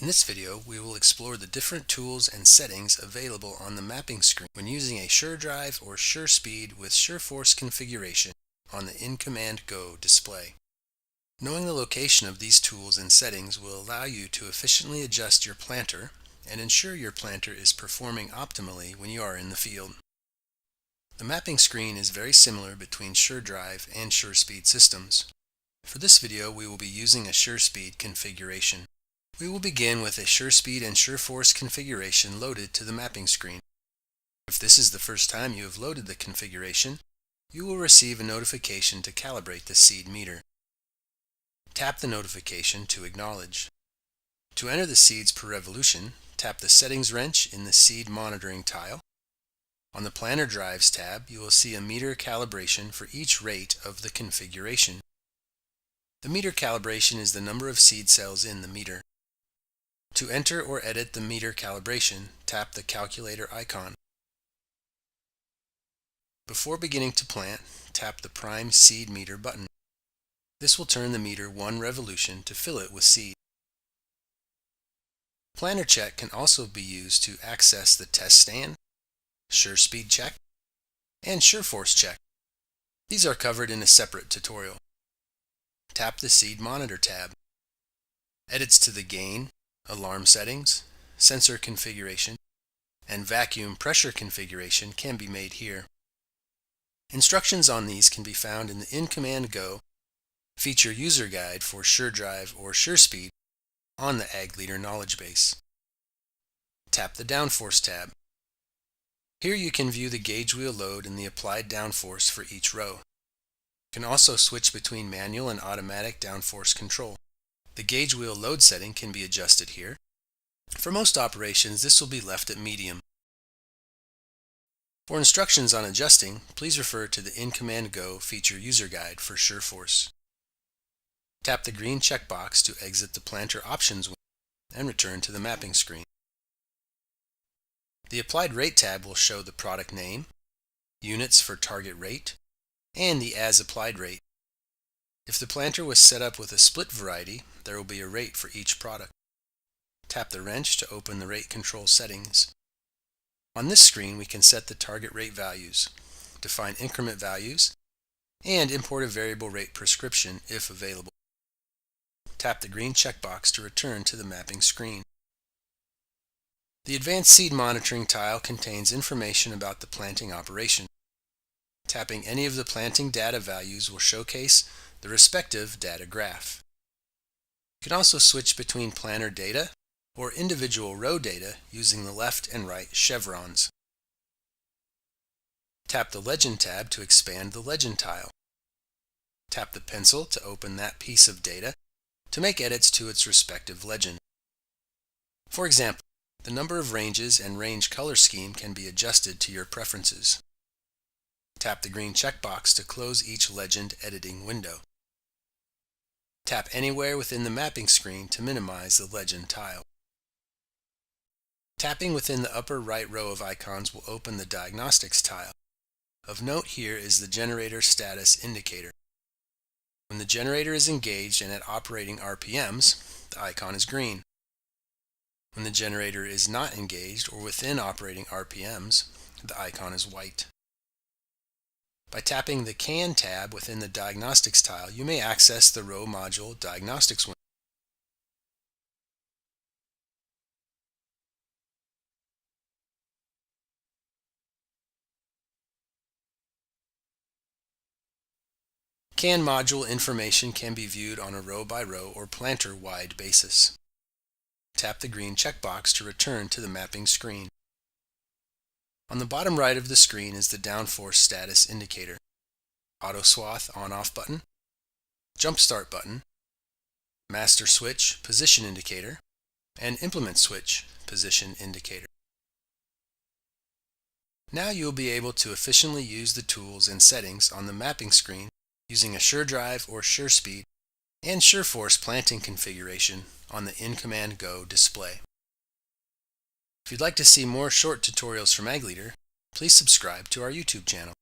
In this video, we will explore the different tools and settings available on the mapping screen when using a SureDrive or SureSpeed with SureForce configuration on the InCommand Go display. Knowing the location of these tools and settings will allow you to efficiently adjust your planter and ensure your planter is performing optimally when you are in the field. The mapping screen is very similar between SureDrive and SureSpeed systems. For this video, we will be using a SureSpeed configuration. We will begin with a SureSpeed and SureForce configuration loaded to the mapping screen. If this is the first time you have loaded the configuration, you will receive a notification to calibrate the seed meter. Tap the notification to acknowledge. To enter the seeds per revolution, tap the settings wrench in the seed monitoring tile. On the Planner Drives tab, you will see a meter calibration for each rate of the configuration. The meter calibration is the number of seed cells in the meter. To enter or edit the meter calibration, tap the calculator icon. Before beginning to plant, tap the Prime Seed Meter button. This will turn the meter one revolution to fill it with seed. Planner Check can also be used to access the Test Stand, SureSpeed Check, and SureForce Check. These are covered in a separate tutorial. Tap the Seed Monitor tab. Edits to the gain, alarm settings, sensor configuration, and vacuum pressure configuration can be made here. Instructions on these can be found in the InCommand Go feature user guide for SureDrive or SureSpeed on the Ag Leader Knowledgebase. Tap the Downforce tab. Here you can view the gauge wheel load and the applied downforce for each row. You can also switch between manual and automatic downforce control. The gauge wheel load setting can be adjusted here. For most operations, this will be left at medium. For instructions on adjusting, please refer to the InCommand Go feature user guide for SureForce. Tap the green checkbox to exit the planter options window and return to the mapping screen. The Applied Rate tab will show the product name, units for target rate, and the As Applied rate. If the planter was set up with a split variety, there will be a rate for each product. Tap the wrench to open the rate control settings. On this screen, we can set the target rate values, define increment values, and import a variable rate prescription if available. Tap the green checkbox to return to the mapping screen. The Advanced Seed Monitoring tile contains information about the planting operation. Tapping any of the planting data values will showcase the respective data graph. You can also switch between planter data or individual row data using the left and right chevrons. Tap the Legend tab to expand the Legend tile. Tap the pencil to open that piece of data to make edits to its respective legend. For example, the number of ranges and range color scheme can be adjusted to your preferences. Tap the green checkbox to close each legend editing window. Tap anywhere within the mapping screen to minimize the legend tile. Tapping within the upper right row of icons will open the diagnostics tile. Of note here is the generator status indicator. When the generator is engaged and at operating RPMs, the icon is green. When the generator is not engaged or within operating RPMs, the icon is white. By tapping the Can tab within the Diagnostics tile, you may access the row module Diagnostics window. Can module information can be viewed on a row-by-row or planter-wide basis. Tap the green checkbox to return to the mapping screen. On the bottom right of the screen is the Downforce status indicator, Auto Swath on-off button, Jump Start button, Master Switch position indicator, and Implement Switch position indicator. Now you will be able to efficiently use the tools and settings on the mapping screen using a SureDrive or SureSpeed and SureForce planting configuration on the InCommand Go display. If you'd like to see more short tutorials from Ag Leader, please subscribe to our YouTube channel.